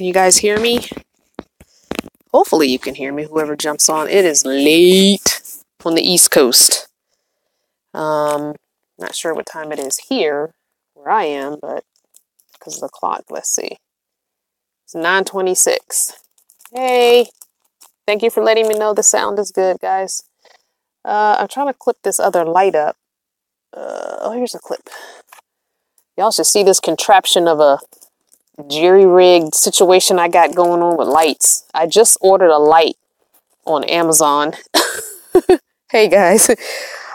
Can you guys hear me? Hopefully you can hear me, whoever jumps on. It is late on the East Coast. Not sure what time it is here where I am, but because of the clock, let's see. It's 9:26. Hey, thank you for letting me know the sound is good, guys. I'm trying to clip this other light up. Oh, here's a clip. Y'all should see this contraption of a jerry-rigged situation I got going on with lights. I just ordered a light on Amazon. Hey guys,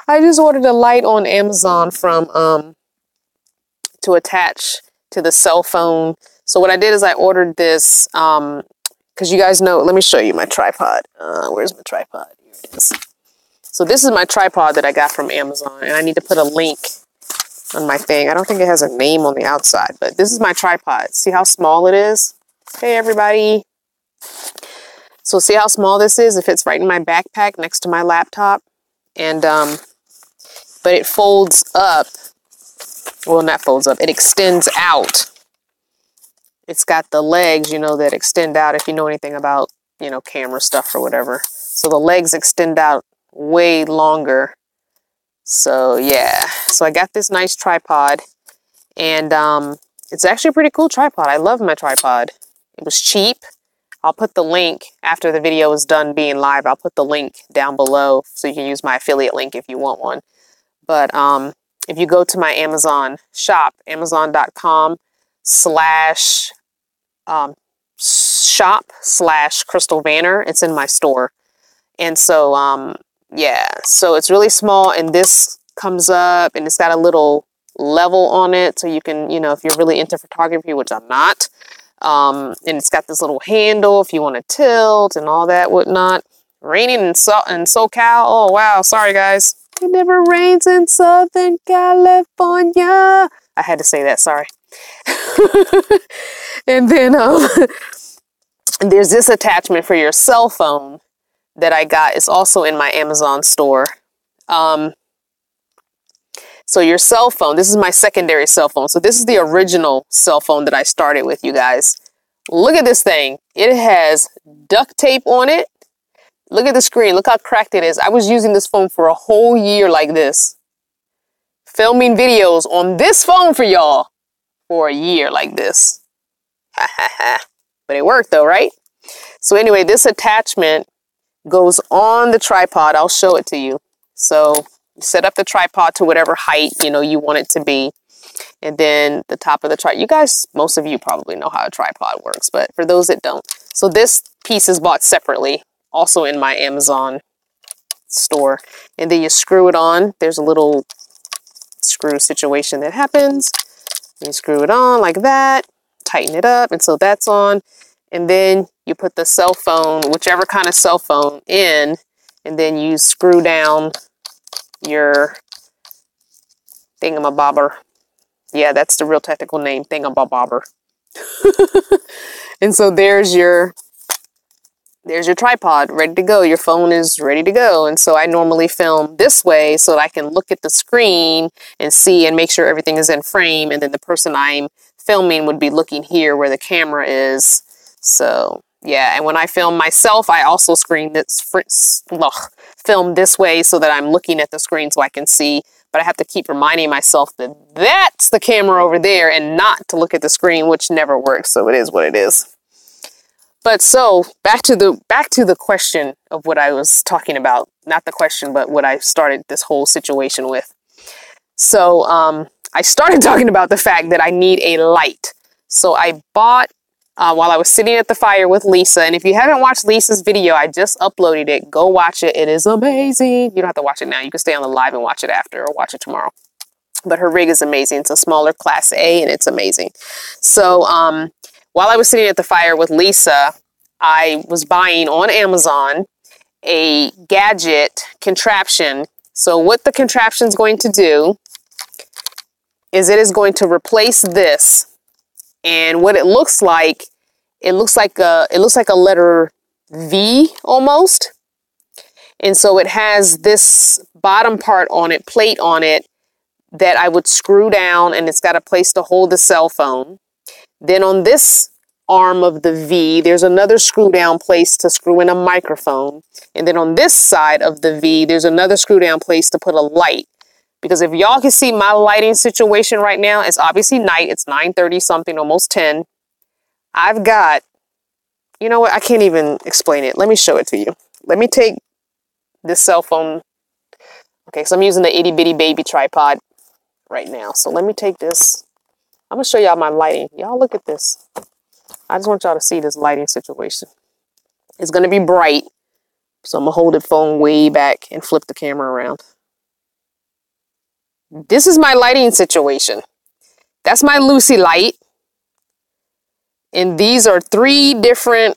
I just ordered a light on Amazon from to attach to the cell phone. So what I did is I ordered this because you guys know, let me show you my tripod. Where's my tripod? Here it is. So this is my tripod that I got from Amazon, and I need to put a link on my thing. I don't think it has a name on the outside, but this is my tripod. See how small it is? Hey everybody. So see how small this is? It fits right in my backpack next to my laptop. And but it folds up. Well, not folds up, it extends out. It's got the legs, you know, that extend out if you know anything about, you know, camera stuff or whatever. So the legs extend out way longer. So yeah, so I got this nice tripod, and it's actually a pretty cool tripod. I love my tripod. It was cheap. I'll put the link after the video is done being live. I'll put the link down below so you can use my affiliate link if you want one. But if you go to my Amazon shop, amazon.com/shop/Crystal Vanner, it's in my store. And so yeah, so it's really small, and this comes up and it's got a little level on it, so you can, you know, if you're really into photography, which I'm not, and it's got this little handle if you want to tilt and all that whatnot. Raining in SoCal. Oh wow, sorry guys, it never rains in Southern California. I had to say that, sorry. And then there's this attachment for your cell phone that I got. Is also in my Amazon store. So your cell phone, this is my secondary cell phone. So this is the original cell phone that I started with, you guys. Look at this thing. It has duct tape on it. Look at the screen. Look how cracked it is. I was using this phone for a whole year like this. Filming videos on this phone for y'all for a year like this. Ha ha ha. But it worked though, right? So anyway, this attachment goes on the tripod. I'll show it to you. So set up the tripod to whatever height, you know, you want it to be. And then the top of the tripod, you guys, most of you probably know how a tripod works, but for those that don't. So this piece is bought separately, also in my Amazon store. And then you screw it on. There's a little screw situation that happens. You screw it on like that, tighten it up, and so that's on. And then you put the cell phone, whichever kind of cell phone, in, and then you screw down your thingamabobber. Yeah, that's the real technical name, thingamabobber. And so there's your tripod ready to go. Your phone is ready to go. And so I normally film this way so that I can look at the screen and see and make sure everything is in frame. And then the person I'm filming would be looking here where the camera is. So yeah, and when I film myself, I also film this way so that I'm looking at the screen so I can see. But I have to keep reminding myself that that's the camera over there and not to look at the screen, which never works. So it is what it is. But so back to the question of what I was talking about. Not the question, but what I started this whole situation with. So I started talking about the fact that I need a light. So I bought, while I was sitting at the fire with Lisa, and if you haven't watched Lisa's video, I just uploaded it. Go watch it. It is amazing. You don't have to watch it now. You can stay on the live and watch it after, or watch it tomorrow. But her rig is amazing. It's a smaller class A, and it's amazing. So while I was sitting at the fire with Lisa, I was buying on Amazon a gadget contraption. So what the contraption is going to do is it is going to replace this. And what it looks like a letter V almost. And so it has this bottom part on it, plate on it, that I would screw down, and it's got a place to hold the cell phone. Then on this arm of the V, there's another screw down place to screw in a microphone. And then on this side of the V, there's another screw down place to put a light. Because if y'all can see my lighting situation right now, it's obviously night. It's 9:30 something, almost 10. I've got, you know what? I can't even explain it. Let me show it to you. Let me take this cell phone. Okay, so I'm using the itty bitty baby tripod right now. So let me take this. I'm going to show y'all my lighting. Y'all look at this. I just want y'all to see this lighting situation. It's going to be bright. So I'm going to hold the phone way back and flip the camera around. This is my lighting situation. That's my Lucy light. And these are 3 different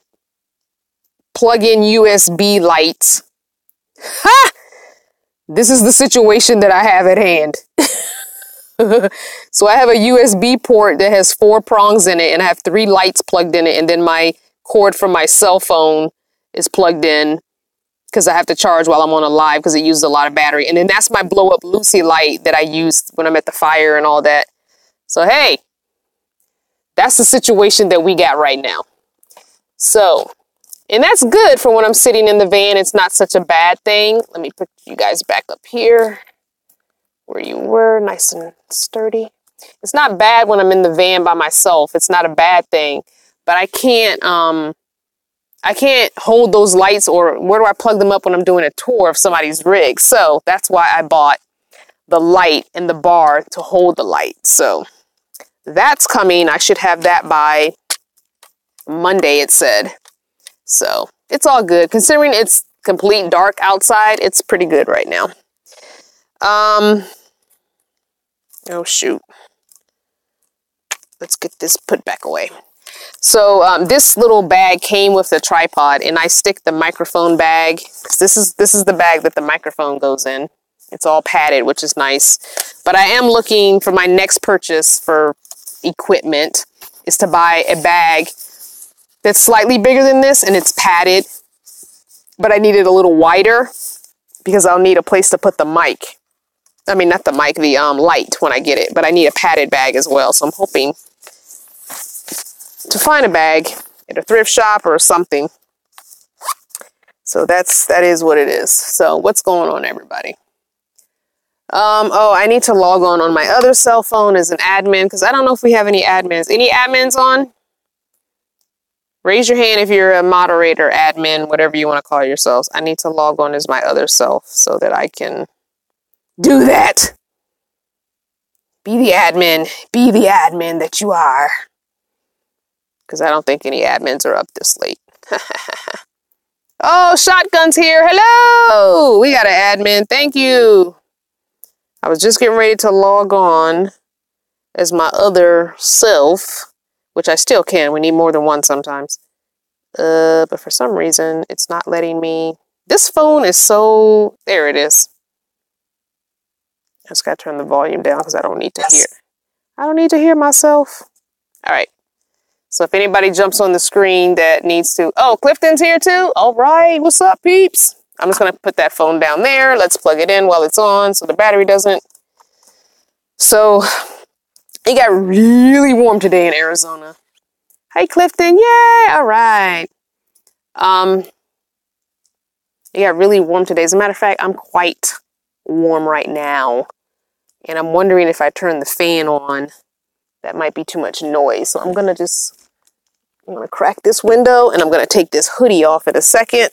plug-in USB lights. Ha! This is the situation that I have at hand. So I have a USB port that has 4 prongs in it, and I have 3 lights plugged in it, and then my cord from my cell phone is plugged in because I have to charge while I'm on a live because it uses a lot of battery. And then that's my blow up Lucy light that I use when I'm at the fire and all that. So hey, that's the situation that we got right now. So, and that's good for when I'm sitting in the van. It's not such a bad thing. Let me put you guys back up here where you were, nice and sturdy. It's not bad when I'm in the van by myself. It's not a bad thing, but I can't hold those lights, or where do I plug them up when I'm doing a tour of somebody's rig? So that's why I bought the light and the bar to hold the light. So that's coming. I should have that by Monday, it said. So it's all good. Considering it's complete dark outside, it's pretty good right now. Oh shoot. Let's get this put back away. So this little bag came with the tripod, and I stick the microphone bag. This is the bag that the microphone goes in. It's all padded, which is nice. But I am looking for my next purchase for equipment is to buy a bag that's slightly bigger than this, and it's padded. But I need it a little wider because I'll need a place to put the mic. I mean, not the mic, the light when I get it. But I need a padded bag as well. So I'm hoping to find a bag at a thrift shop or something. So that is what it is. So what's going on, everybody? Oh, I need to log on my other cell phone as an admin because I don't know if we have any admins. Any admins on? Raise your hand if you're a moderator, admin, whatever you want to call yourselves. I need to log on as my other self so that I can do that. Be the admin. Be the admin that you are. Because I don't think any admins are up this late. Oh, Shotgun's here. Hello. We got an admin. Thank you. I was just getting ready to log on as my other self, which I still can. We need more than one sometimes. But for some reason, it's not letting me. This phone is so... There it is. I just got to turn the volume down because I don't need to hear. I don't need to hear myself. All right. So if anybody jumps on the screen that needs to... Oh, Clifton's here too? All right. What's up, peeps? I'm just going to put that phone down there. Let's plug it in while it's on so the battery doesn't... So it got really warm today in Arizona. Hey, Clifton. Yay. All right. It got really warm today. As a matter of fact, I'm quite warm right now. And I'm wondering if I turn the fan on, that might be too much noise. So I'm going to crack this window, and I'm going to take this hoodie off in a second.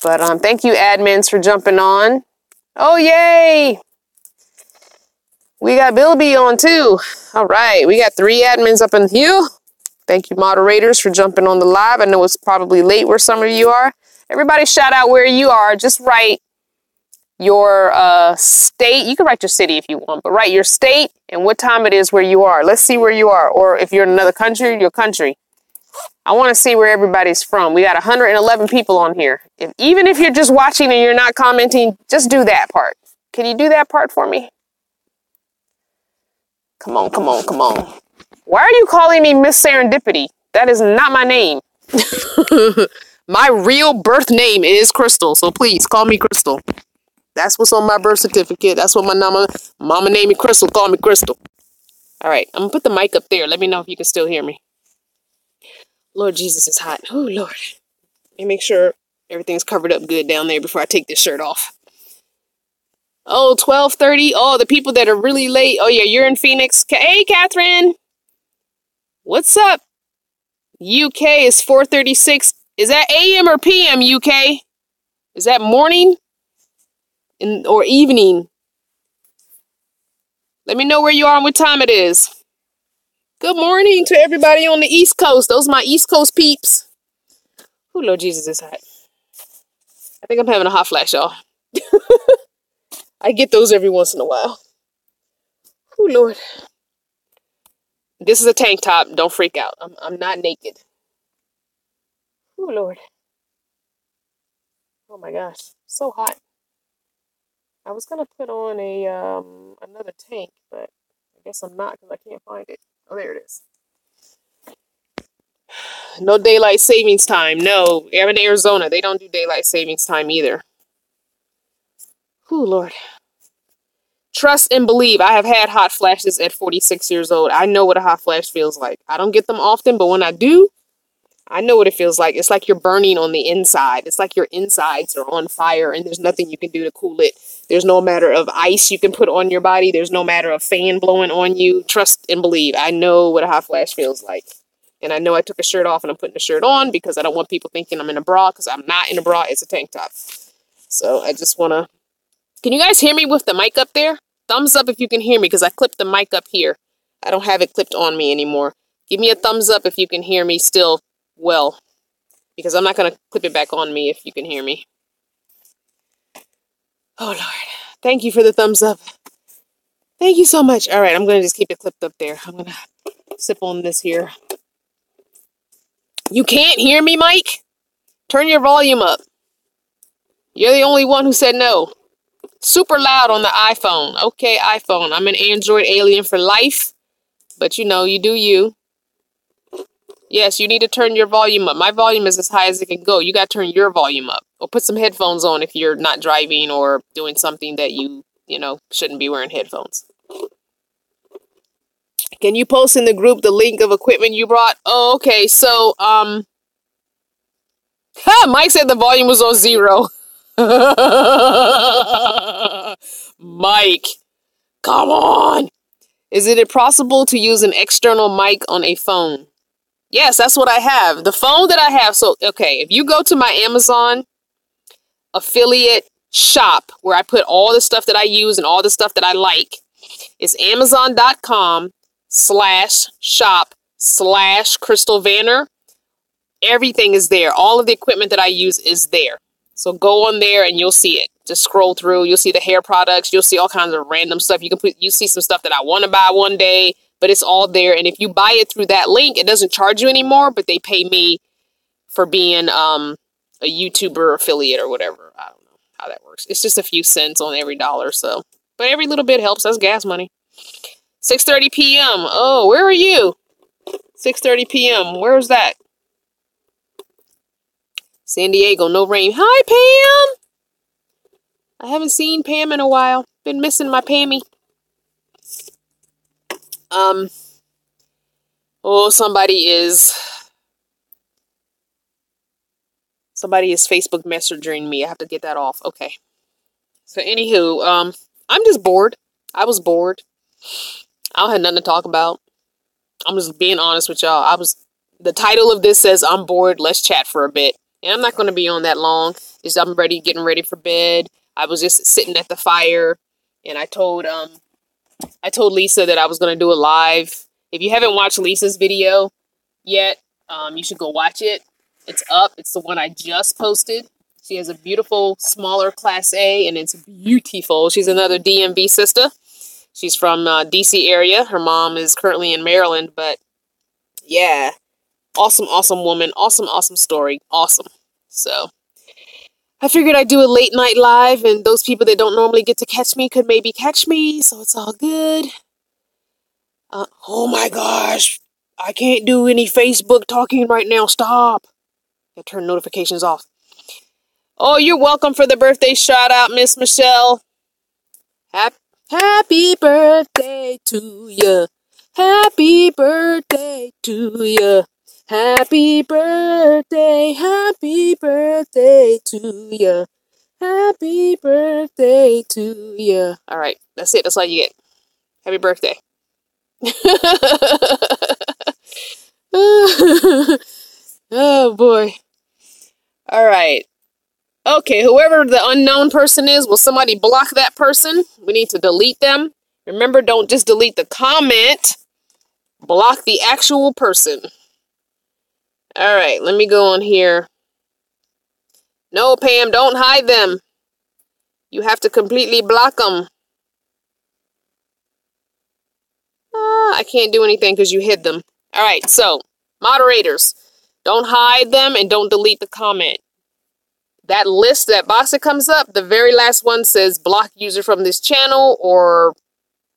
But thank you, admins, for jumping on. Oh, yay! We got Bilby on, too. All right, we got 3 admins up in here. Thank you, moderators, for jumping on the live. I know it's probably late where some of you are. Everybody shout out where you are. Just write your state. You can write your city if you want, but write your state and what time it is where you are. Let's see where you are. Or if you're in another country, your country. I want to see where everybody's from. We got 111 people on here. Even if you're just watching and you're not commenting, just do that part. Can you do that part for me? Come on, come on, come on. Why are you calling me Miss Serendipity? That is not my name. My real birth name is Crystal, so please call me Crystal. That's what's on my birth certificate. That's what my mama named me Crystal. Call me Crystal. All right, I'm going to put the mic up there. Let me know if you can still hear me. Lord Jesus, it's hot. Oh, Lord. Let me make sure everything's covered up good down there before I take this shirt off. Oh, 12:30. Oh, the people that are really late. Oh, yeah, you're in Phoenix. Hey, Catherine. What's up? UK is 4:36. Is that AM or PM, UK? Is that morning or evening? Let me know where you are and what time it is. Good morning to everybody on the East Coast. Those are my East Coast peeps. Oh, Lord Jesus, it's hot. I think I'm having a hot flash, y'all. I get those every once in a while. Oh, Lord. This is a tank top. Don't freak out. I'm not naked. Oh, Lord. Oh, my gosh. So hot. I was going to put on a another tank, but I guess I'm not because I can't find it. Oh, there it is. No daylight savings time. No, I'm in Arizona. They don't do daylight savings time either. Oh, Lord. Trust and believe. I have had hot flashes at 46 years old. I know what a hot flash feels like. I don't get them often, but when I do, I know what it feels like. It's like you're burning on the inside. It's like your insides are on fire and there's nothing you can do to cool it. There's no matter of ice you can put on your body. There's no matter of fan blowing on you. Trust and believe. I know what a hot flash feels like. And I know I took a shirt off and I'm putting a shirt on because I don't want people thinking I'm in a bra because I'm not in a bra. It's a tank top. So I just want to... Can you guys hear me with the mic up there? Thumbs up if you can hear me because I clipped the mic up here. I don't have it clipped on me anymore. Give me a thumbs up if you can hear me still well, because I'm not going to clip it back on me if you can hear me. Oh, Lord. Thank you for the thumbs up. Thank you so much. All right, I'm going to just keep it clipped up there. I'm going to sip on this here. You can't hear me, Mike? Turn your volume up. You're the only one who said no. Super loud on the iPhone. Okay, iPhone. I'm an Android alien for life, but you know, you do you. Yes, you need to turn your volume up. My volume is as high as it can go. You got to turn your volume up. Or put some headphones on if you're not driving or doing something that you know, shouldn't be wearing headphones. Can you post in the group the link of equipment you brought? Oh, okay. So, Mike said the volume was on 0. Mike, come on. Is it possible to use an external mic on a phone? Yes, that's what I have. The phone that I have. So, okay, if you go to my Amazon affiliate shop where I put all the stuff that I use and all the stuff that I like, it's amazon.com/shop/Crystal Vanner. Everything is there. All of the equipment that I use is there. So go on there and you'll see it. Just scroll through. You'll see the hair products. You'll see all kinds of random stuff. You see some stuff that I want to buy one day, but it's all there. And if you buy it through that link, it doesn't charge you anymore, but they pay me for being a YouTuber affiliate or whatever. I don't know how that works. It's just a few cents on every dollar. So, but every little bit helps. That's gas money. 6:30 p.m. Oh, where are you? 6:30 p.m. Where's that? San Diego, no rain. Hi, Pam. I haven't seen Pam in a while. Been missing my Pammy. Oh, somebody is Facebook messaging me. I have to get that off. Okay. So, anywho, I'm just bored. I was bored. I don't have nothing to talk about. I'm just being honest with y'all. The title of this says, I'm bored. Let's chat for a bit. And I'm not going to be on that long. I'm getting ready for bed. I was just sitting at the fire, and I told Lisa that I was going to do a live. If you haven't watched Lisa's video yet, you should go watch it. It's up. It's the one I just posted. She has a beautiful, smaller Class A, and it's beautiful. She's another DMV sister. She's from DC area. Her mom is currently in Maryland, but yeah, awesome woman. Awesome story. Awesome. So I figured I'd do a late night live, and those people that don't normally get to catch me could maybe catch me, so it's all good. Oh my gosh, I can't do any Facebook talking right now. Stop. I turn notifications off. Oh, you're welcome for the birthday shout out, Miss Michelle. Happy birthday to you. Happy birthday to you. Happy birthday to ya. Happy birthday to ya. All right, that's it. That's all you get. Happy birthday. Oh boy. All right. Okay, whoever the unknown person is, will somebody block that person? We need to delete them. Remember, don't just delete the comment. Block the actual person. All right, let me go on here. No, Pam, don't hide them. You have to completely block them. I can't do anything because you hid them. All right, so moderators, don't hide them and don't delete the comment. That list, that box that comes up, the very last one says block user from this channel or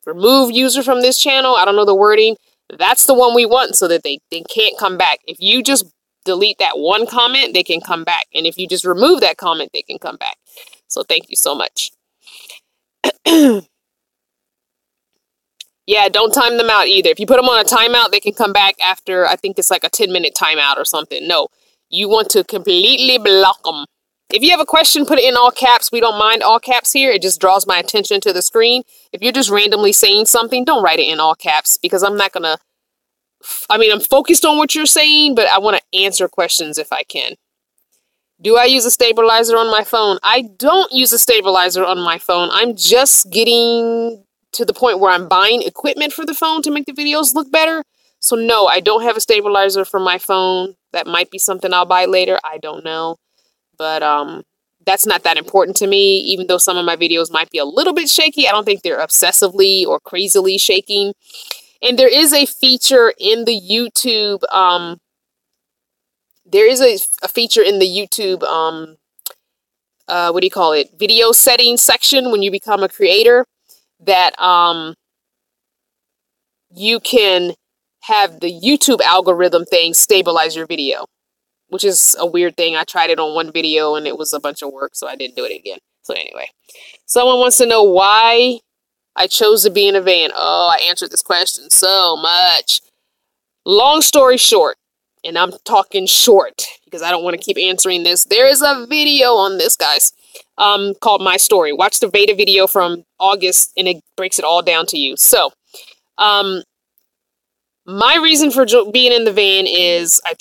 remove user from this channel. I don't know the wording. That's the one we want so that they can't come back. If you just delete that one comment, they can come back. And if you just remove that comment, they can come back. So thank you so much. Yeah, don't time them out either. If you put them on a timeout, they can come back after, I think it's like a 10-minute timeout or something. No, you want to completely block them. If you have a question, put it in all caps. We don't mind all caps here. It just draws my attention to the screen. If you're just randomly saying something, don't write it in all caps because I'm not going to, I'm focused on what you're saying, but I want to answer questions if I can. Do I use a stabilizer on my phone? I don't use a stabilizer on my phone. I'm just getting to the point where I'm buying equipment for the phone to make the videos look better. So no, I don't have a stabilizer for my phone. That might be something I'll buy later. I don't know. But that's not that important to me. Even though some of my videos might be a little bit shaky, I don't think they're obsessively or crazily shaking. And there is a feature in the YouTube, what do you call it? Video settings section when you become a creator that you can have the YouTube algorithm thing stabilize your video, which is a weird thing. I tried it on one video and it was a bunch of work, so I didn't do it again. So anyway, someone wants to know why I chose to be in a van. Oh, I answered this question so much. Long story short, and I'm talking short because I don't want to keep answering this. There is a video on this, guys, called My Story. Watch the beta video from August and it breaks it all down to you. So, my reason for being in the van is I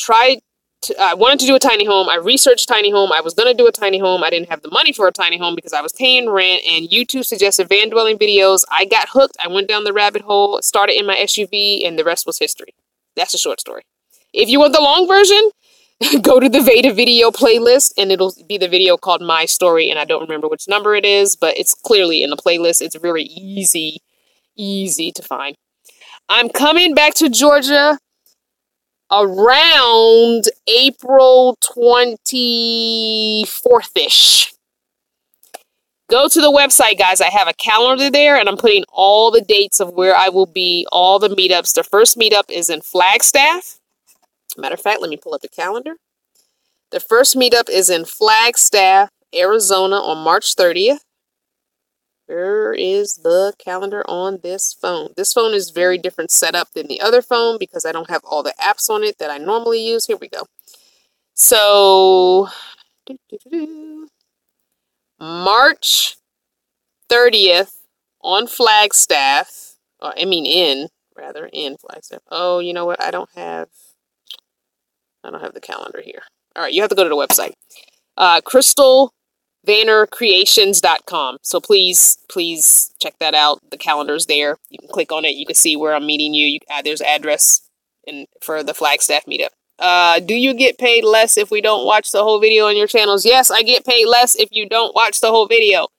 wanted to do a tiny home. I researched tiny home. I was going to do a tiny home. I didn't have the money for a tiny home because I was paying rent, and YouTube suggested van dwelling videos. I got hooked. I went down the rabbit hole, started in my SUV, and the rest was history. That's a short story. If you want the long version, go to the Veda video playlist, and it'll be the video called My Story, and I don't remember which number it is, but it's clearly in the playlist. It's very easy to find. I'm coming back to Georgia around April 24th-ish. Go to the website, guys. I have a calendar there, and I'm putting all the dates of where I will be, all the meetups. The first meetup is in Flagstaff. Matter of fact, let me pull up the calendar. The first meetup is in Flagstaff, Arizona on March 30th. Where is the calendar on this phone? This phone is very different setup than the other phone because I don't have all the apps on it that I normally use. Here we go. So, March 30th on Flagstaff. In Flagstaff. Oh, you know what? I don't have the calendar here. All right, you have to go to the website. CrystalVannerCreations.com. So please check that out. The calendar's there. You can click on it. You can see where I'm meeting you. There's address for the Flagstaff meetup. Do you get paid less if we don't watch the whole video on your channels? Yes, I get paid less if you don't watch the whole video.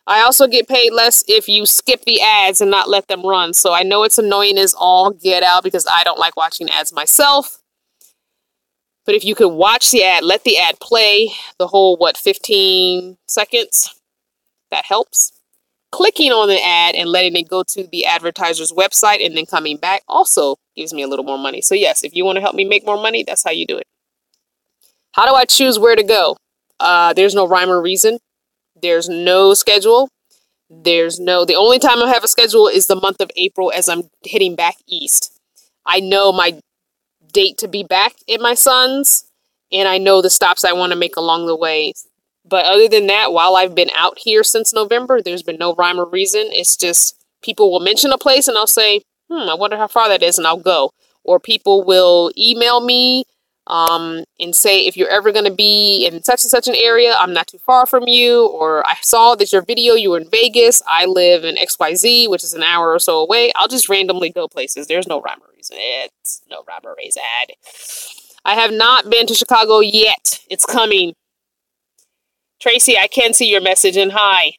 I also get paid less if you skip the ads and not let them run. So I know it's annoying as all get out because I don't like watching ads myself. But if you could watch the ad, let the ad play the whole, 15 seconds, that helps. Clicking on the ad and letting it go to the advertiser's website and then coming back also gives me a little more money. So yes, if you want to help me make more money, that's how you do it. How do I choose where to go? There's no rhyme or reason. There's no schedule. The only time I have a schedule is the month of April as I'm heading back east. I know my date to be back at my son's, and I know the stops I want to make along the way. But other than that, while I've been out here since November, there's been no rhyme or reason. It's just people will mention a place and I'll say, I wonder how far that is, and I'll go. Or people will email me and say, if you're ever going to be in such and such an area, I'm not too far from you. Or I saw that your video, you were in Vegas. I live in XYZ, which is an hour or so away. I'll just randomly go places. There's no rhyme or reason. It's no rhyme or reason. I have not been to Chicago yet. It's coming. Tracy, I can see your message, and hi.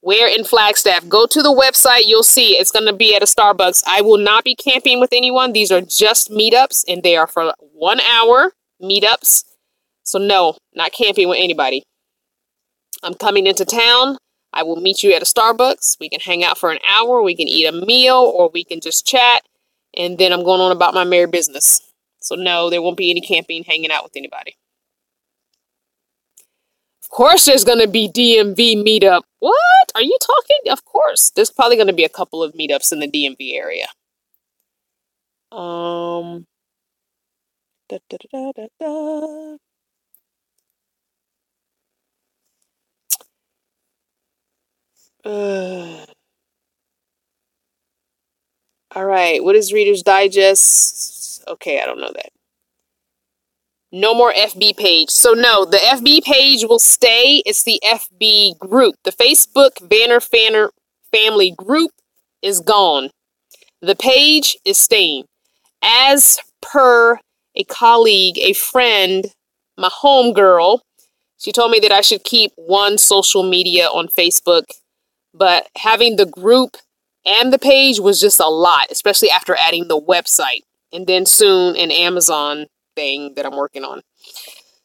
Where in Flagstaff? Go to the website. You'll see it's going to be at a Starbucks. I will not be camping with anyone. These are just meetups, and they are for 1 hour meetups. So no, not camping with anybody. I'm coming into town. I will meet you at a Starbucks. We can hang out for an hour. We can eat a meal, or we can just chat. And then I'm going on about my merry business. So no, there won't be any camping, hanging out with anybody. Of course there's going to be DMV meetup. What? Are you talking? Of course. There's probably going to be a couple of meetups in the DMV area. Da, da, da, da, da. All right. What is Reader's Digest? Okay, I don't know that. No more FB page. So no, the FB page will stay. It's the FB group. The Facebook Fanner family group is gone. The page is staying. As per a colleague, a friend, my homegirl, she told me that I should keep one social media on Facebook, but having the group and the page was just a lot, especially after adding the website and then soon an Amazon thing that I'm working on.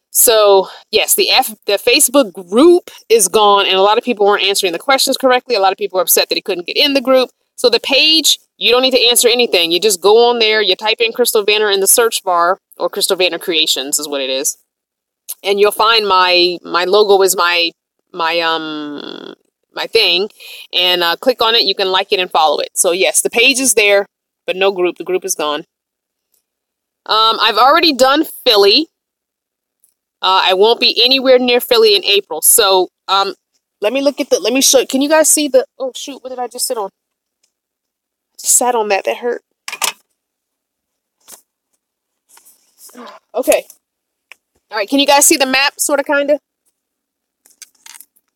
So yes, the Facebook group is gone, and a lot of people weren't answering the questions correctly. A lot of people were upset that he couldn't get in the group. So the page, you don't need to answer anything. You just go on there, you type in Crystal Vanner in the search bar, or Crystal Vanner Creations is what it is, and you'll find my logo is my thing, and click on it. You can like it and follow it. So yes, the page is there, but no group. The group is gone. I've already done Philly. I won't be anywhere near Philly in April. So, let me show, can you guys see the, oh shoot, what did I just sit on? I just sat on that hurt. Okay. All right, can you guys see the map, sort of, kind of?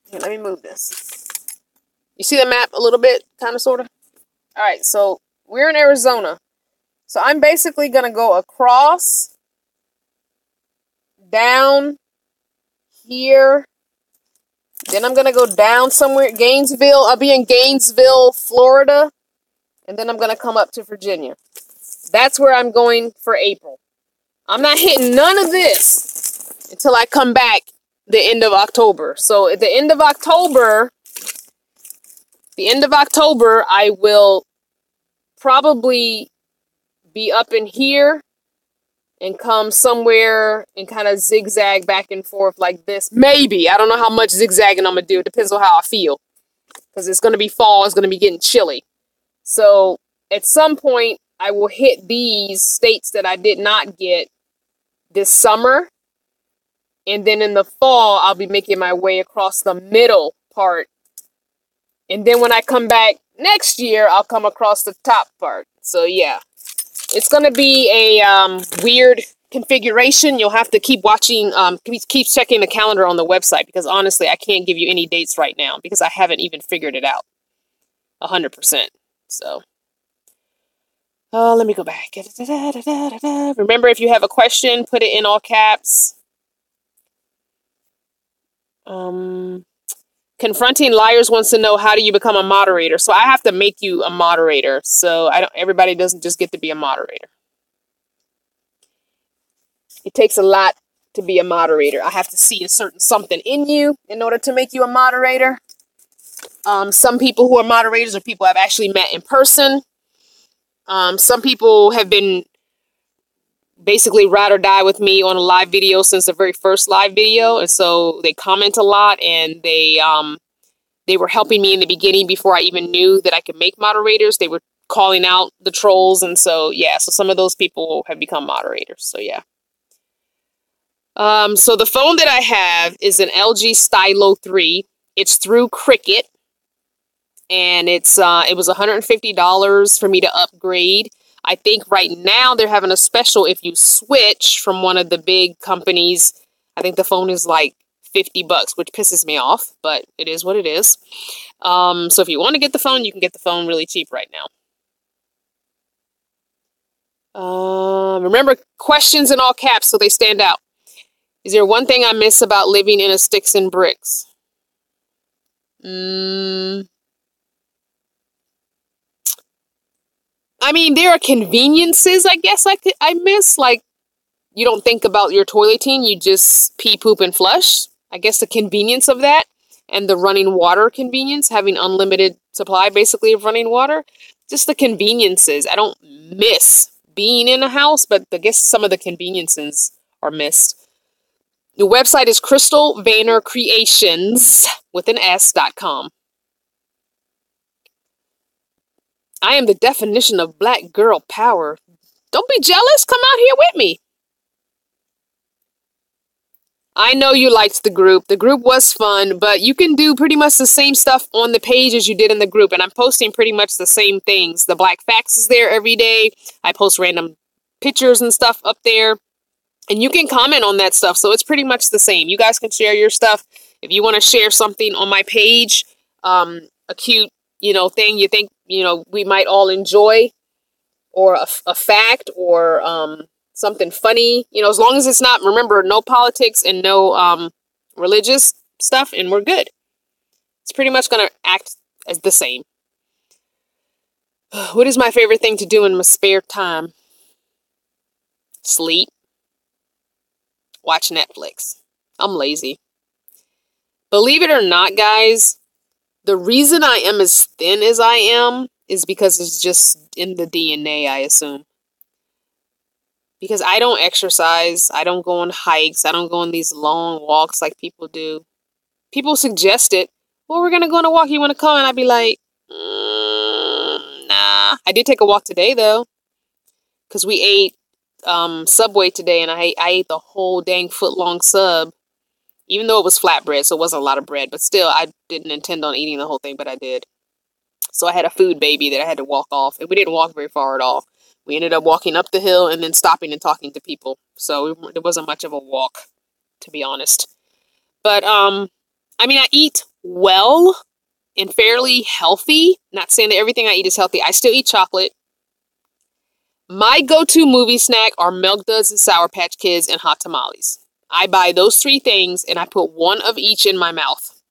Here, let me move this. You see the map a little bit, kind of, sort of? All right, so we're in Arizona. So I'm basically going to go across, down here, then I'm going to go down somewhere, Gainesville. I'll be in Gainesville, Florida, and then I'm going to come up to Virginia. That's where I'm going for April. I'm not hitting none of this until I come back the end of October. So at the end of October, I will probably be up in here and come somewhere and kind of zigzag back and forth like this. Maybe. I don't know how much zigzagging I'm going to do. It depends on how I feel. Because it's going to be fall. It's going to be getting chilly. So at some point, I will hit these states that I did not get this summer. And then in the fall, I'll be making my way across the middle part. And then when I come back next year, I'll come across the top part. So yeah. It's going to be a weird configuration. You'll have to keep watching, keep checking the calendar on the website, because honestly, I can't give you any dates right now because I haven't even figured it out 100%. So, let me go back. Remember, if you have a question, put it in all caps. Confronting Liars wants to know, how do you become a moderator? So I have to make you a moderator. So everybody doesn't just get to be a moderator. It takes a lot to be a moderator. I have to see a certain something in you in order to make you a moderator. Some people who are moderators are people I've actually met in person. Some people have been basically ride or die with me on a live video since the very first live video, and so they comment a lot, and they were helping me in the beginning before I even knew that I could make moderators. They were calling out the trolls. And so, yeah, so some of those people have become moderators. So, yeah. So the phone that I have is an LG Stylo 3. It's through Cricket. And it was $150 for me to upgrade. I think right now they're having a special if you switch from one of the big companies. I think the phone is like $50, which pisses me off, but it is what it is. So if you want to get the phone, you can get the phone really cheap right now. Remember, questions in all caps so they stand out. Is there one thing I miss about living in a sticks and bricks? I mean, there are conveniences, I guess I miss. Like, you don't think about your toileting, you just pee, poop, and flush. I guess the convenience of that and the running water convenience, having unlimited supply, basically, of running water. Just the conveniences. I don't miss being in a house, but I guess some of the conveniences are missed. The website is crystalvaynercreations with an S.com. I am the definition of black girl power. Don't be jealous. Come out here with me. I know you liked the group. The group was fun, but you can do pretty much the same stuff on the page as you did in the group. And I'm posting pretty much the same things. The Black Facts is there every day. I post random pictures and stuff up there. And you can comment on that stuff. So it's pretty much the same. You guys can share your stuff. If you want to share something on my page, a cute, thing you think, we might all enjoy, or a fact, or something funny, as long as it's not, remember, no politics and no religious stuff, and we're good. It's pretty much going to act as the same. What is my favorite thing to do in my spare time? Sleep. Watch Netflix. I'm lazy. Believe it or not, guys, the reason I am as thin as I am is because it's just in the DNA, I assume. Because I don't exercise, I don't go on hikes, I don't go on these long walks like people do. People suggest it. Well, we're going to go on a walk, you want to come? And I'd be like, nah. I did take a walk today, though. Because we ate Subway today, and I ate the whole dang foot-long sub. Even though it was flatbread, so it wasn't a lot of bread. But still, I didn't intend on eating the whole thing, but I did. So I had a food baby that I had to walk off. And we didn't walk very far at all. We ended up walking up the hill and then stopping and talking to people. So it wasn't much of a walk, to be honest. But, I eat well and fairly healthy. Not saying that everything I eat is healthy. I still eat chocolate. My go-to movie snack are Milk Duds and Sour Patch Kids and hot tamales. I buy those 3 things and I put one of each in my mouth.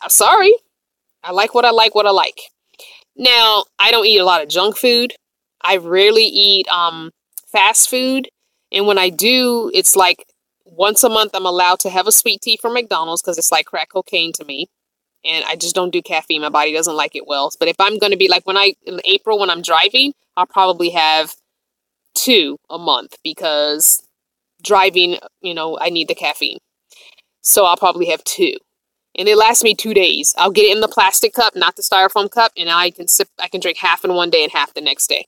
Sorry. I like what I like. Now, I don't eat a lot of junk food. I rarely eat fast food. And when I do, it's like once a month I'm allowed to have a sweet tea from McDonald's because it's like crack cocaine to me. And I just don't do caffeine. My body doesn't like it well. But if I'm going to be like in April when I'm driving, I'll probably have 2 a month because driving, I need the caffeine. So I'll probably have 2. And it lasts me 2 days. I'll get it in the plastic cup, not the styrofoam cup, and I can drink half in one day and half the next day.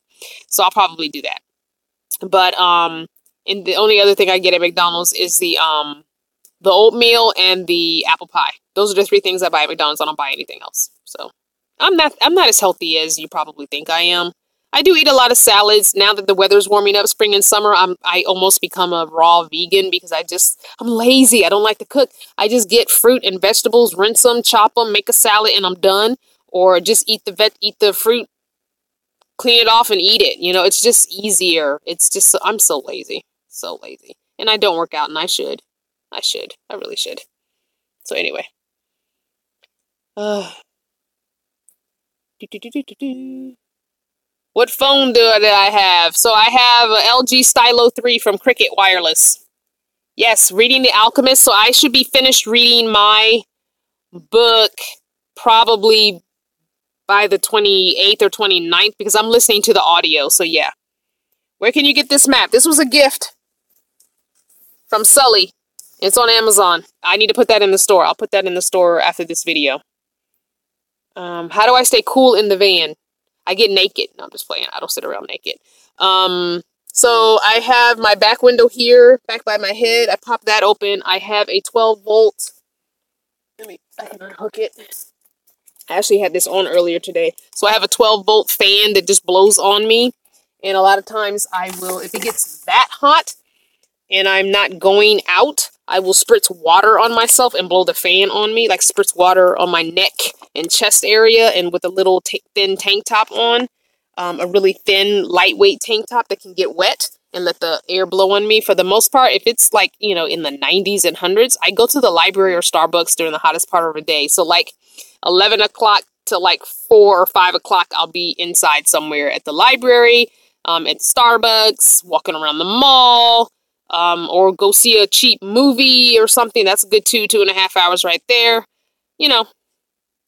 So I'll probably do that. But and the only other thing I get at McDonald's is the oatmeal and the apple pie. Those are the 3 things I buy at McDonald's. I don't buy anything else. So I'm not as healthy as you probably think I am. I do eat a lot of salads. Now that the weather's warming up, spring and summer, I almost become a raw vegan because I'm lazy. I don't like to cook. I just get fruit and vegetables, rinse them, chop them, make a salad, and I'm done. Or just eat the fruit, clean it off, and eat it. It's just easier. I'm so lazy. So lazy. And I don't work out, and I should. I really should. So anyway. What phone do I have? So I have an LG Stylo 3 from Cricket Wireless. Yes, reading The Alchemist. So I should be finished reading my book probably by the 28th or 29th because I'm listening to the audio. So yeah. Where can you get this map? This was a gift from Sully. It's on Amazon. I need to put that in the store. I'll put that in the store after this video. How do I stay cool in the van? I get naked. No, I'm just playing. I don't sit around naked. So I have my back window here, back by my head. I pop that open. I have a 12 volt. I can unhook it. I actually had this on earlier today. So I have a 12-volt fan that just blows on me. And a lot of times I will, if it gets that hot and I'm not going out, I will spritz water on myself and blow the fan on me. Like spritz water on my neck and chest area, and with a little thin tank top on. A really thin, lightweight tank top that can get wet and let the air blow on me. For the most part, if it's like, you know, in the 90s and 100s, I go to the library or Starbucks during the hottest part of the day. So like 11 o'clock to like 4 or 5 o'clock, I'll be inside somewhere at the library, at the Starbucks, walking around the mall, or go see a cheap movie or something. That's a good 2.5 hours right there. You know,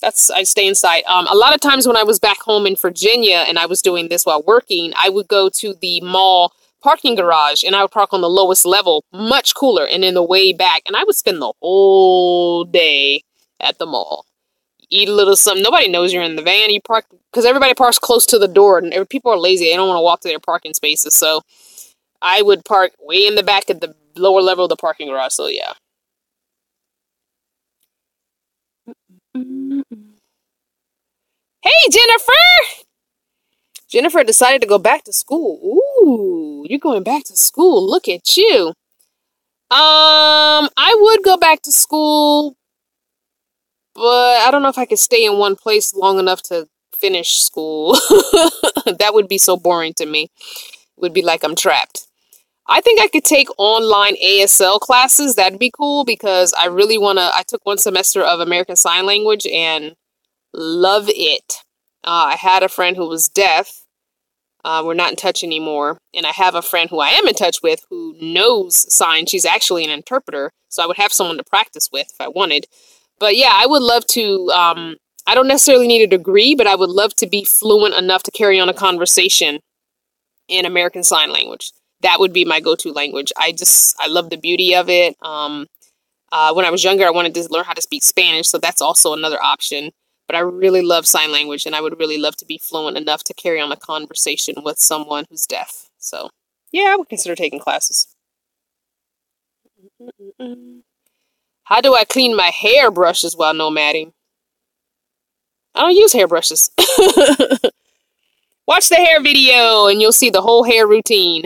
I stay inside. A lot of times when I was back home in Virginia and I was doing this while working, I would go to the mall parking garage and I would park on the lowest level, much cooler, and in the way back. And I would spend the whole day at the mall. Eat a little something. Nobody knows you're in the van. You park, because everybody parks close to the door, and people are lazy. They don't want to walk to their parking spaces. So I would park way in the back at the lower level of the parking garage. So yeah. Hey, Jennifer! Jennifer decided to go back to school. Ooh, you're going back to school. Look at you. I would go back to school, but I don't know if I could stay in one place long enough to finish school. That would be so boring to me. It would be like I'm trapped. I think I could take online ASL classes. That'd be cool because I really want to. I took one semester of American Sign Language and love it. I had a friend who was deaf. We're not in touch anymore. And I have a friend who I am in touch with who knows sign. She's actually an interpreter. So I would have someone to practice with if I wanted. But yeah, I would love to. I don't necessarily need a degree, but I would love to be fluent enough to carry on a conversation in American Sign Language. That would be my go-to language. I love the beauty of it. When I was younger, I wanted to learn how to speak Spanish, so that's also another option. But I really love sign language, and I would really love to be fluent enough to carry on a conversation with someone who's deaf. So, yeah, I would consider taking classes. How do I clean my hairbrushes while nomading? I don't use hairbrushes. Watch the hair video, and you'll see the whole hair routine.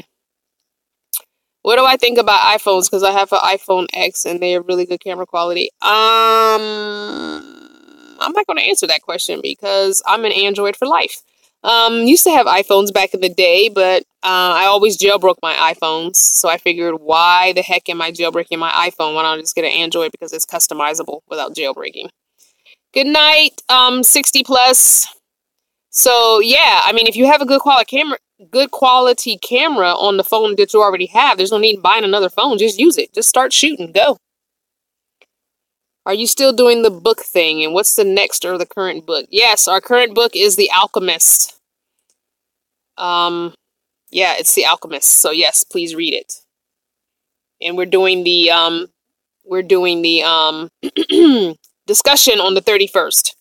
What do I think about iPhones? Because I have an iPhone X and they have really good camera quality. I'm not going to answer that question because I'm an Android for life. Used to have iPhones back in the day, but I always jailbroke my iPhones. So I figured, why the heck am I jailbreaking my iPhone? Why don't I just get an Android because it's customizable without jailbreaking? Good night, 60 plus. So yeah, I mean, if you have a good quality camera on the phone that you already have, there's no need in buying another phone. Just use it. Just start shooting. Go. Are you still doing the book thing? And what's the next or the current book? Yes, our current book is The Alchemist. Yeah, it's The Alchemist. So yes, please read it. And we're doing the discussion on the 31st.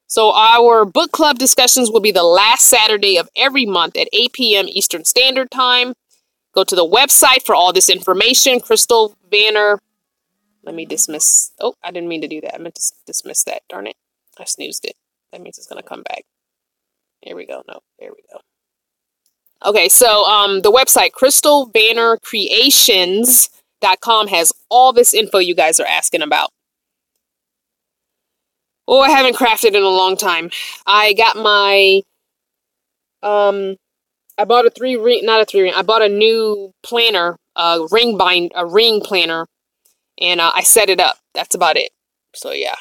So our book club discussions will be the last Saturday of every month at 8 p.m. Eastern Standard Time. Go to the website for all this information. Crystal Banner. Let me dismiss. Oh, I didn't mean to do that. I meant to dismiss that. Darn it. I snoozed it. That means it's going to come back. Here we go. No, there we go. Okay, so the website, crystalbannercreations.com, has all this info you guys are asking about. Oh, I haven't crafted in a long time. I got my, I bought a 3-ring, not a 3-ring, I bought a new planner, a ring planner, and I set it up. That's about it. So yeah.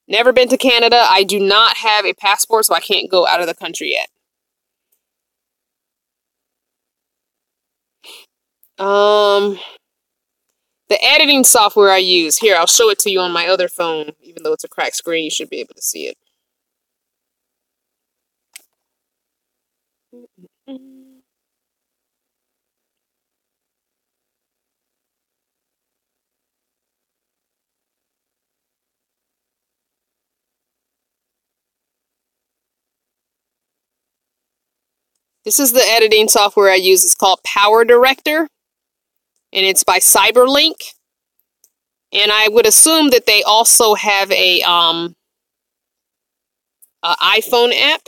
Never been to Canada. I do not have a passport, so I can't go out of the country yet. The editing software I use. Here, I'll show it to you on my other phone. Even though it's a cracked screen, you should be able to see it. This is the editing software I use. It's called Power Director, and it's by Cyberlink. And I would assume that they also have a iPhone app,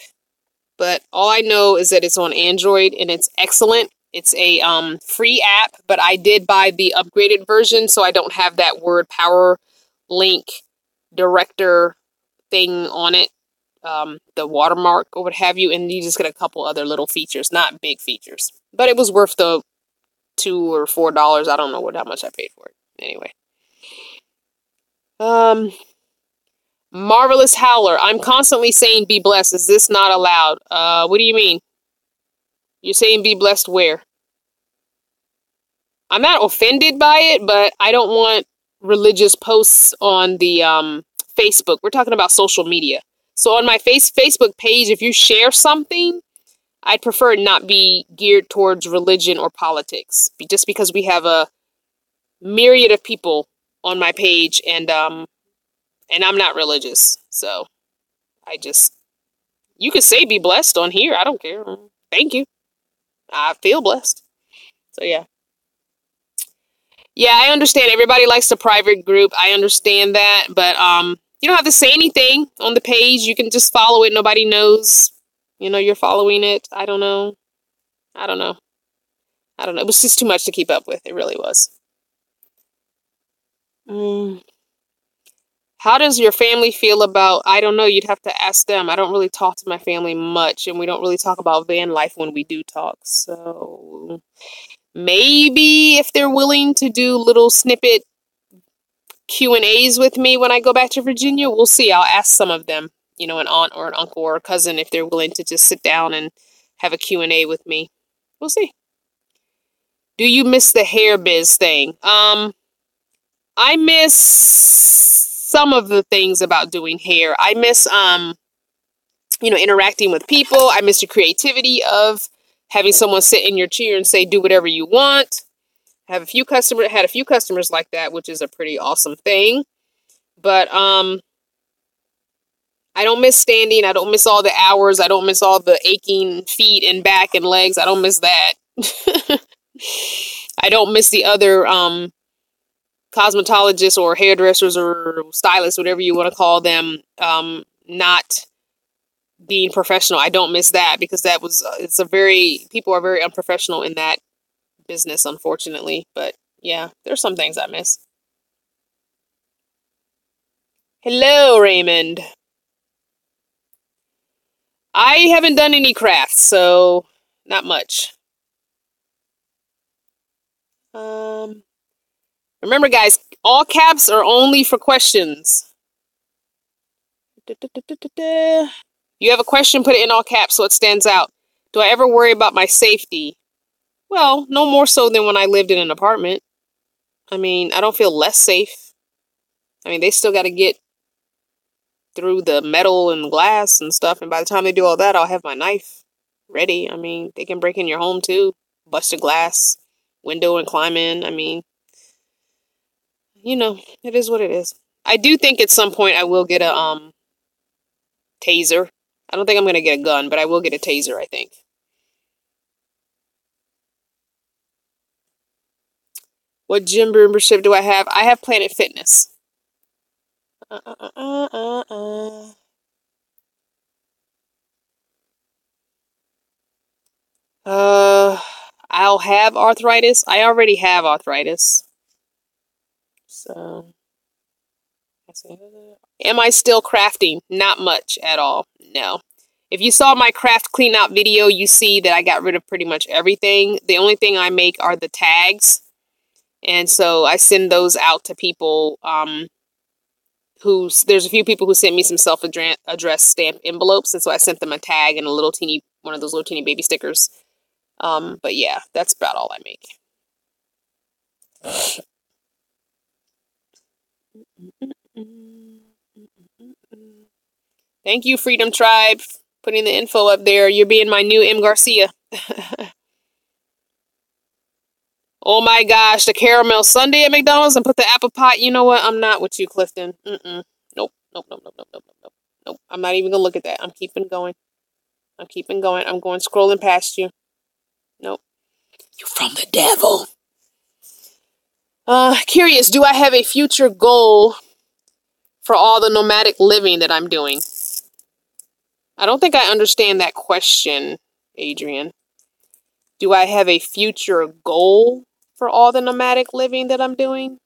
but all I know is that it's on Android and it's excellent. It's a free app, but I did buy the upgraded version, so I don't have that word Power Link Director thing on it, the watermark or what have you, and you just get a couple other little features, not big features. But it was worth the $2 or $4. I don't know how much I paid for it. Anyway. Marvelous Howler. I'm constantly saying be blessed. Is this not allowed? What do you mean? You're saying be blessed where? I'm not offended by it, but I don't want religious posts on the Facebook. We're talking about social media. So on my Facebook page, if you share something, I'd prefer it not be geared towards religion or politics. Just because we have a myriad of people on my page, and I'm not religious. So you could say be blessed on here. I don't care. Thank you. I feel blessed. So yeah. Yeah, I understand everybody likes the private group. I understand that, but you don't have to say anything on the page. You can just follow it. Nobody knows, you're following it. I don't know. It was just too much to keep up with. It really was. How does your family feel about, I don't know, you'd have to ask them. I don't really talk to my family much, and we don't really talk about van life when we do talk. So maybe if they're willing to do little snippet Q&As with me when I go back to Virginia, we'll see. I'll ask some of them, an aunt or an uncle or a cousin, if they're willing to just sit down and have a Q&A with me. We'll see. Do you miss the hair biz thing? I miss some of the things about doing hair. I miss, interacting with people. I miss the creativity of having someone sit in your chair and say, do whatever you want. Had a few customers like that, which is a pretty awesome thing. But I don't miss standing. I don't miss all the hours. I don't miss all the aching feet and back and legs. I don't miss that. I don't miss the other cosmetologists or hairdressers or stylists, whatever you want to call them, not being professional. I don't miss that, because people are very unprofessional in that business, unfortunately. But yeah, there's some things I miss. Hello, Raymond. I haven't done any crafts, so not much. Remember, guys, all caps are only for questions. You have a question, put it in all caps so it stands out. Do I ever worry about my safety? Well, no more so than when I lived in an apartment. I mean, I don't feel less safe. I mean, they still got to get through the metal and glass and stuff, and by the time they do all that, I'll have my knife ready. I mean, they can break in your home too, bust a glass window and climb in. I mean, it is what it is. I do think at some point I will get a taser. I don't think I'm gonna get a gun, but I will get a taser, I think. What gym membership do I have? I have Planet Fitness. I'll have arthritis. I already have arthritis. So, am I still crafting? Not much at all. No. If you saw my craft clean out video, you see that I got rid of pretty much everything. The only thing I make are the tags. And so I send those out to people, there's a few people who sent me some self-addressed stamp envelopes, and so I sent them a tag and one of those little teeny baby stickers. But yeah, that's about all I make. Thank you, Freedom Tribe, putting the info up there. You're being my new M. Garcia. Oh my gosh, the caramel sundae at McDonald's and put the apple pie. You know what? I'm not with you, Clifton. Nope. Nope. I'm not even gonna look at that. I'm keeping going. I'm keeping going. I'm going scrolling past you. Nope. You're from the devil. Curious, do I have a future goal for all the nomadic living that I'm doing? I don't think I understand that question, Adrian. Do I have a future goal for all the nomadic living that I'm doing?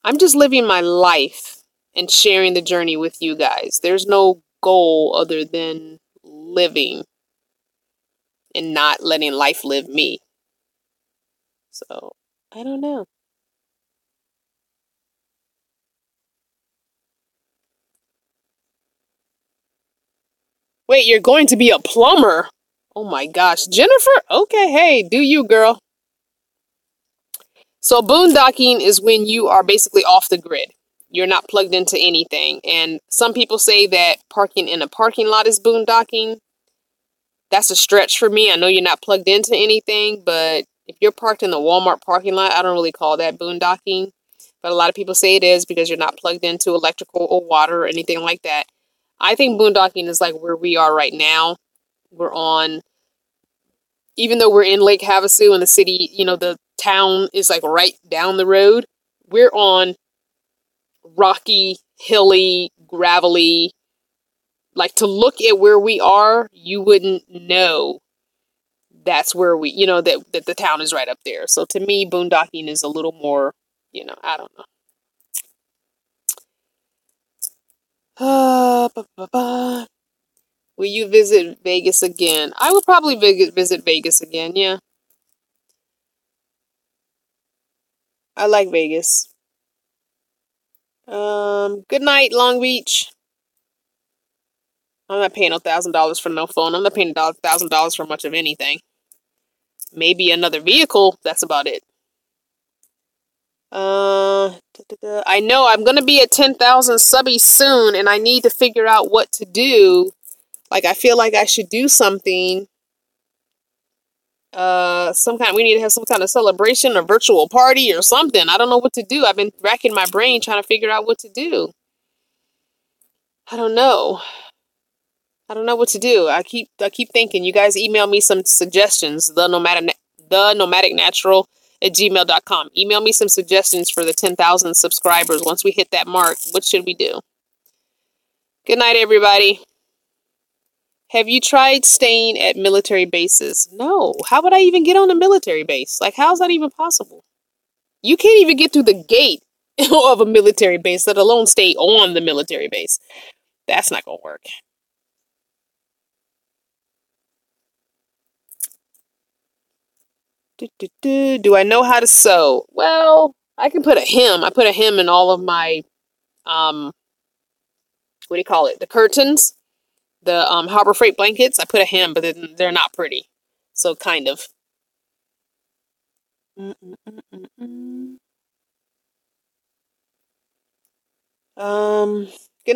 I'm just living my life and sharing the journey with you guys. There's no goal other than living and not letting life live me. So, I don't know. Wait, you're going to be a plumber? Oh my gosh. Jennifer? Okay, hey, do you, girl. So boondocking is when you are basically off the grid. You're not plugged into anything. And some people say that parking in a parking lot is boondocking. That's a stretch for me. I know you're not plugged into anything, but if you're parked in the Walmart parking lot, I don't really call that boondocking. But a lot of people say it is because you're not plugged into electrical or water or anything like that. I think boondocking is like where we are right now. We're on, even though we're in Lake Havasu and the city, the town is like right down the road, we're on rocky, hilly, gravelly. Like, to look at where we are, you wouldn't know that's where that the town is right up there. So to me, boondocking is a little more, I don't know. Will you visit Vegas again? I will probably visit Vegas again, yeah. I like Vegas. Good night, Long Beach. I'm not paying $1,000 for no phone. I'm not paying $1,000 for much of anything. Maybe another vehicle. That's about it. I know I'm gonna be at 10,000 subbies soon, and I need to figure out what to do. Like, I feel like I should do something. We need to have some kind of celebration or virtual party or something. I don't know what to do. I've been racking my brain trying to figure out what to do. I don't know. I don't know what to do. I keep thinking. You guys email me some suggestions. TheNomadicNatural at gmail.com. Email me some suggestions for the 10,000 subscribers. Once we hit that mark, what should we do? Good night, everybody. Have you tried staying at military bases? No. How would I even get on a military base? Like, how's that even possible? You can't even get through the gate of a military base, let alone stay on the military base. That's not going to work. Do I know how to sew? Well, I can put a hem. I put a hem in all of my, what do you call it? The curtains, the Harbor Freight blankets. I put a hem, but they're not pretty. So kind of. Good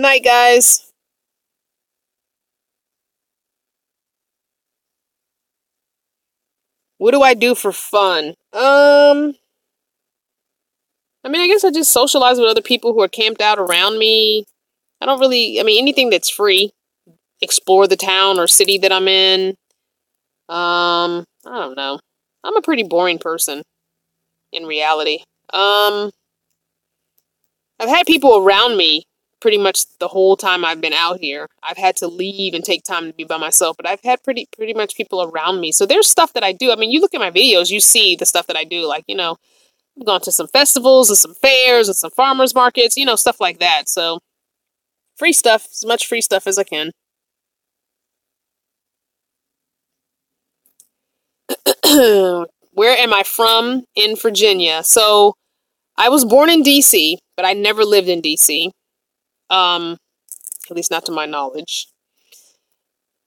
night, guys. What do I do for fun? I guess I just socialize with other people who are camped out around me. Anything that's free. Explore the town or city that I'm in. I don't know. I'm a pretty boring person in reality. I've had people around me pretty much the whole time I've been out here. I've had to leave and take time to be by myself, but I've had pretty much people around me. So there's stuff that I do. You look at my videos, you see the stuff that I do. Like, I've gone to some festivals and some fairs and some farmers markets, stuff like that. So free stuff, as much free stuff as I can. Where am I from? In Virginia. So I was born in DC, but I never lived in DC. At least not to my knowledge.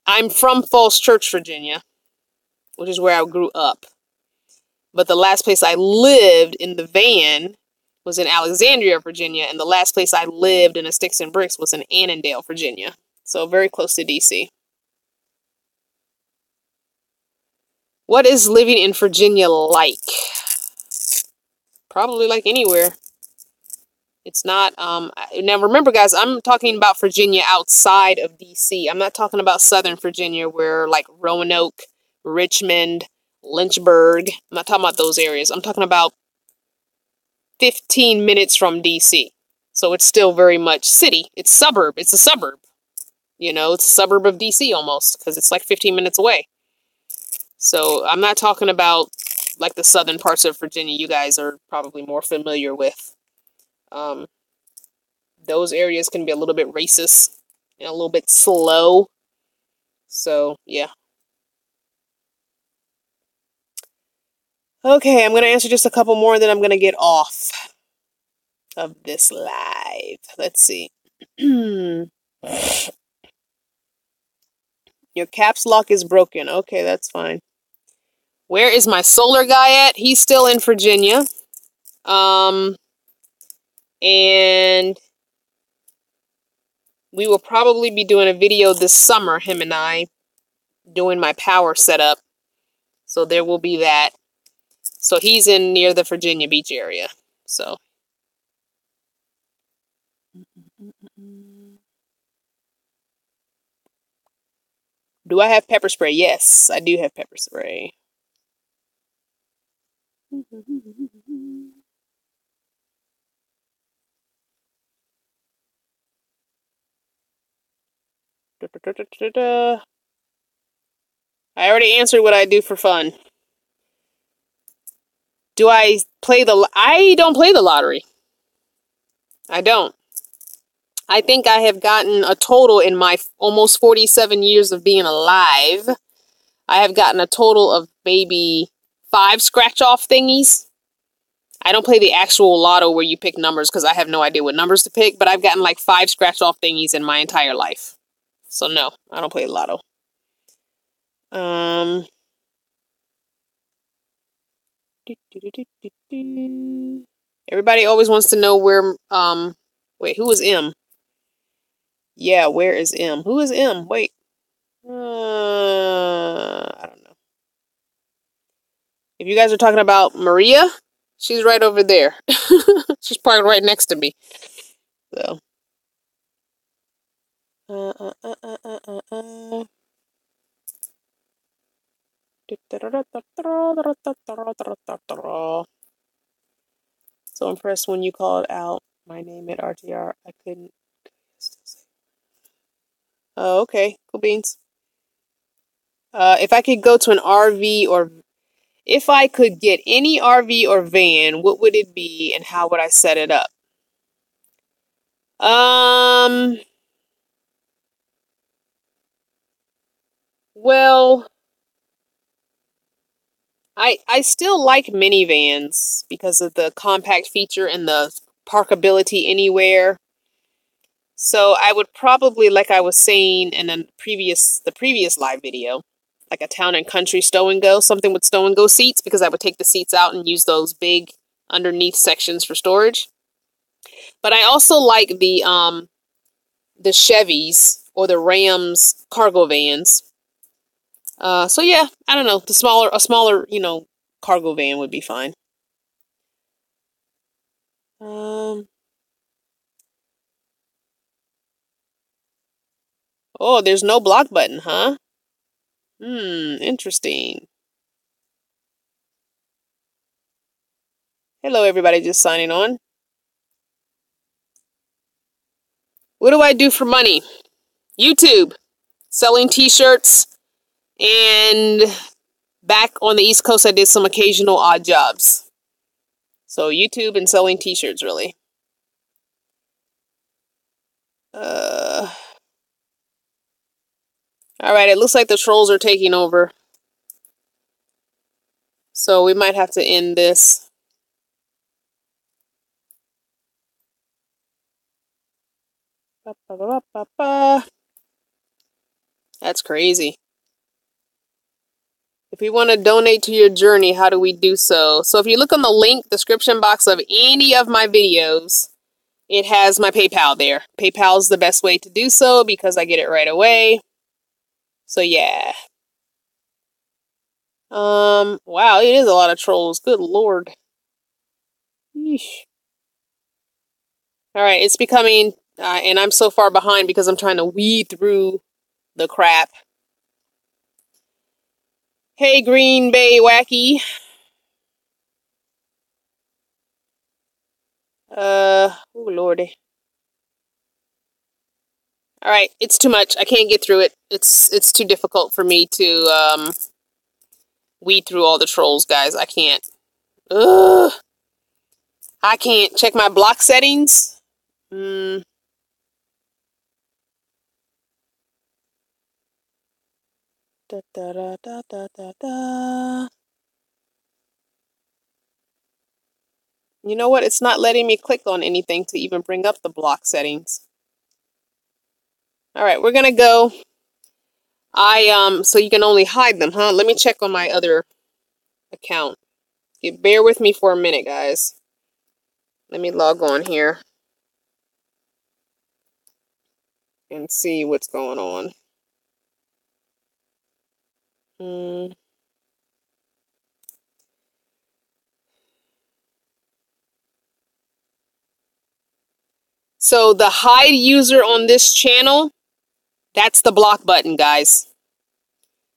I'm from Falls Church, Virginia, which is where I grew up. But the last place I lived in the van was in Alexandria, Virginia, and the last place I lived in a sticks and bricks was in Annandale, Virginia. So very close to DC. What is living in Virginia like? Probably like anywhere. It's not, now remember guys, I'm talking about Virginia outside of DC. I'm not talking about Southern Virginia where like Roanoke, Richmond, Lynchburg. I'm not talking about those areas. I'm talking about 15 minutes from DC. So it's still very much city. It's suburb. It's a suburb. You know, it's a suburb of DC almost because it's like 15 minutes away. So I'm not talking about like the southern parts of Virginia you guys are probably more familiar with. Those areas can be a little bit racist and a little bit slow. So, yeah. Okay, I'm going to answer just a couple more, then I'm going to get off of this live. Let's see. Your caps lock is broken. Okay, that's fine. Where is my solar guy at? He's still in Virginia. And we will probably be doing a video this summer, him and I, doing my power setup. So there will be that. So he's in near the Virginia Beach area. So. Do I have pepper spray? Yes, I do have pepper spray. I already answered what I do for fun. Do I play I don't play the lottery. I don't. I think I have gotten a total in my almost 47 years of being alive. I have gotten a total of maybe 5 scratch-off thingies. I don't play the actual lotto where you pick numbers because I have no idea what numbers to pick, but I've gotten like 5 scratch-off thingies in my entire life. So no, I don't play the lotto. Everybody always wants to know where, wait, who is M? Yeah, where is M? Who is M? Wait. I don't know. If you guys are talking about Maria, she's right over there. She's parked right next to me. So. So impressed when you called out my name at RTR. I couldn't still say. Oh, okay. Cool beans. If I could go to an RV or if I could get any RV or van, what would it be and how would I set it up? Well, I still like minivans because of the compact feature and the parkability anywhere. So I would probably, like I was saying in the previous live video, like a town and country stow and go, something with stow and go seats, because I would take the seats out and use those big underneath sections for storage. But I also like the Chevys or the Rams cargo vans. So yeah, I don't know. A smaller, cargo van would be fine. Oh, there's no block button, huh? Interesting. Hello, everybody just signing on. What do I do for money? YouTube. Selling t-shirts. And back on the East Coast, I did some occasional odd jobs. So YouTube and selling t-shirts, really. Alright, it looks like the trolls are taking over. So we might have to end this. That's crazy. If we want to donate to your journey, how do we do so? So if you look on the link description box of any of my videos, it has my PayPal there. PayPal is the best way to do so because I get it right away. So yeah. Wow, it is a lot of trolls. Good lord. Yeesh. All right, it's becoming, and I'm so far behind because I'm trying to weed through the crap. Hey, Green Bay Wacky. Oh lordy. All right, it's too much. I can't get through it. It's too difficult for me to weed through all the trolls, guys. I can't. Ugh. I can't check my block settings. Da, da, da, da, da, da, da. You know what? It's not letting me click on anything to even bring up the block settings. All right, we're gonna go. So you can only hide them, huh? Let me check on my other account. Bear with me for a minute, guys. Let me log on here and see what's going on. So the hide user on this channel, that's the block button, guys.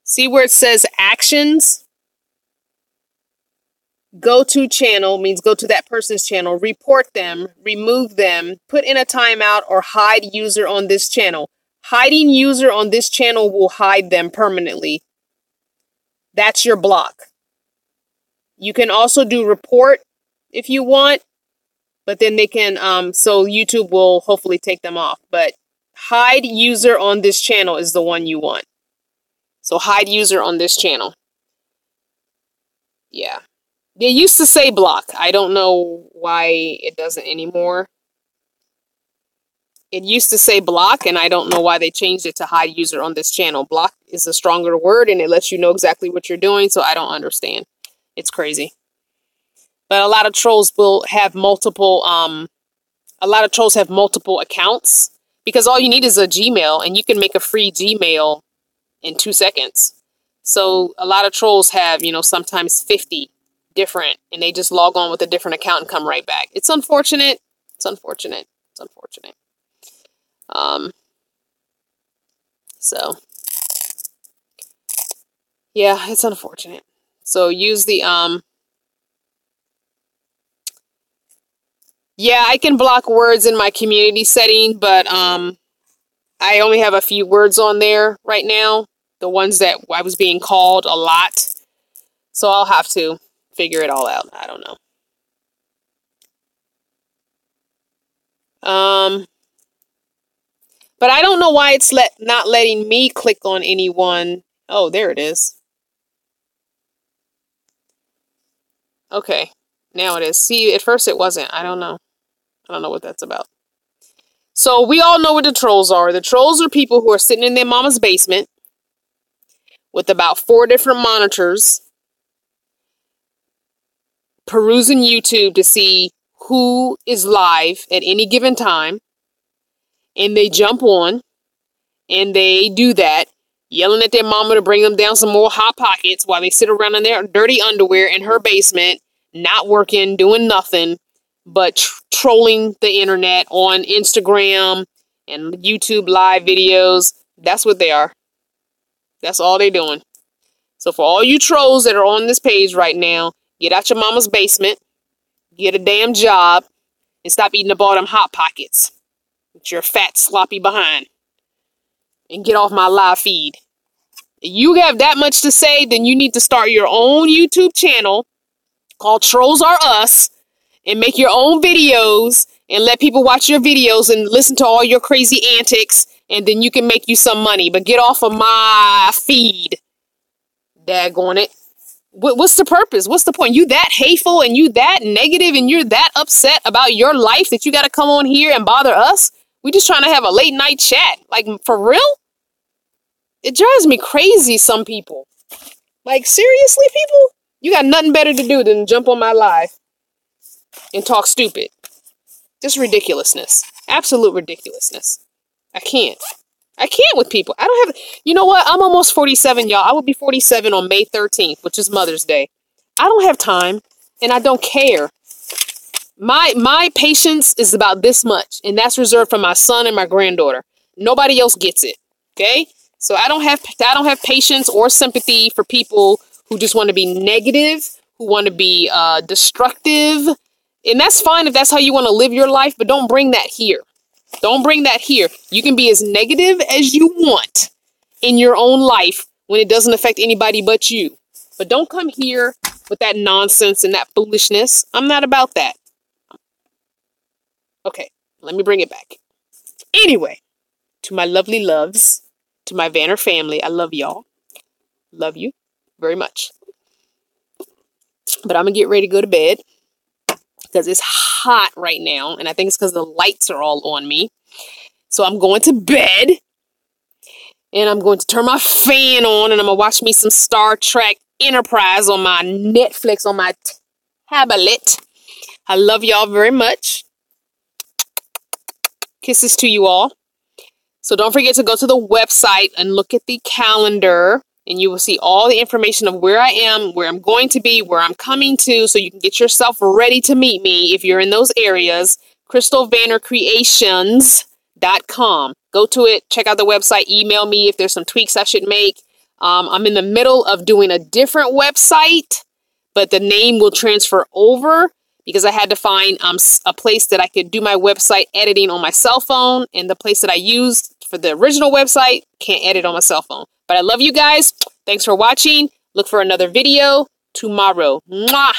See where it says actions? Go to channel means go to that person's channel, report them, remove them, put in a timeout, or hide user on this channel. Hiding user on this channel will hide them permanently. That's your block. You can also do report if you want, but then they can, so YouTube will hopefully take them off. But hide user on this channel is the one you want. So hide user on this channel. Yeah. They used to say block. I don't know why it doesn't anymore. It used to say block, and I don't know why they changed it to hide user on this channel. Block is a stronger word, and it lets you know exactly what you're doing, so I don't understand. It's crazy. But a lot of trolls will have multiple, accounts, because all you need is a Gmail, and you can make a free Gmail in 2 seconds. So a lot of trolls have, sometimes 50 different, and they just log on with a different account and come right back. It's unfortunate. It's unfortunate. It's unfortunate. So yeah, it's unfortunate. So use the yeah, I can block words in my community setting, but I only have a few words on there right now, the ones that I was being called a lot. So I'll have to figure it all out. I don't know. But I don't know why it's not letting me click on anyone. Oh, there it is. Okay, now it is. See, at first it wasn't. I don't know. I don't know what that's about. So we all know what the trolls are. The trolls are people who are sitting in their mama's basement with about 4 different monitors, perusing YouTube to see who is live at any given time, and they jump on, and they do that, yelling at their mama to bring them down some more Hot Pockets while they sit around in their dirty underwear in her basement, not working, doing nothing, but trolling the internet on Instagram and YouTube live videos. That's what they are. That's all they're doing. So for all you trolls that are on this page right now, get out your mama's basement, get a damn job, and stop eating the bottom Hot Pockets with your fat, sloppy behind. And get off my live feed. If you have that much to say, then you need to start your own YouTube channel called Trolls Are Us and make your own videos and let people watch your videos and listen to all your crazy antics, and then you can make you some money. But get off of my feed. Daggone it. What's the purpose? What's the point? You that hateful and you that negative and you're that upset about your life that you got to come on here and bother us? We just trying to have a late night chat. Like, for real? It drives me crazy, some people. Like, seriously, people? You got nothing better to do than jump on my live and talk stupid. Just ridiculousness. Absolute ridiculousness. I can't. I can't with people. I don't have... You know what? I'm almost 47, y'all. I will be 47 on May 13th, which is Mother's Day. I don't have time, and I don't care. My patience is about this much, and that's reserved for my son and my granddaughter. Nobody else gets it. Okay? So I don't have patience or sympathy for people who just want to be negative, who want to be destructive. And that's fine if that's how you want to live your life, but don't bring that here. Don't bring that here. You can be as negative as you want in your own life when it doesn't affect anybody but you. But don't come here with that nonsense and that foolishness. I'm not about that. Okay, let me bring it back. Anyway, to my lovely loves, to my Vanner family, I love y'all. Love you very much. But I'm going to get ready to go to bed because it's hot right now. And I think it's because the lights are all on me. So I'm going to bed. And I'm going to turn my fan on. And I'm going to watch me some Star Trek Enterprise on my Netflix, on my tablet. I love y'all very much. Kisses to you all. So don't forget to go to the website and look at the calendar. And you will see all the information of where I am, where I'm going to be, where I'm coming to, so you can get yourself ready to meet me if you're in those areas. CrystalVannerCreations.com. Go to it, check out the website, email me if there's some tweaks I should make. I'm in the middle of doing a different website, but the name will transfer over because I had to find a place that I could do my website editing on my cell phone, and the place that I used for the original website can't edit on my cell phone. But I love you guys. Thanks for watching. Look for another video tomorrow. Mwah!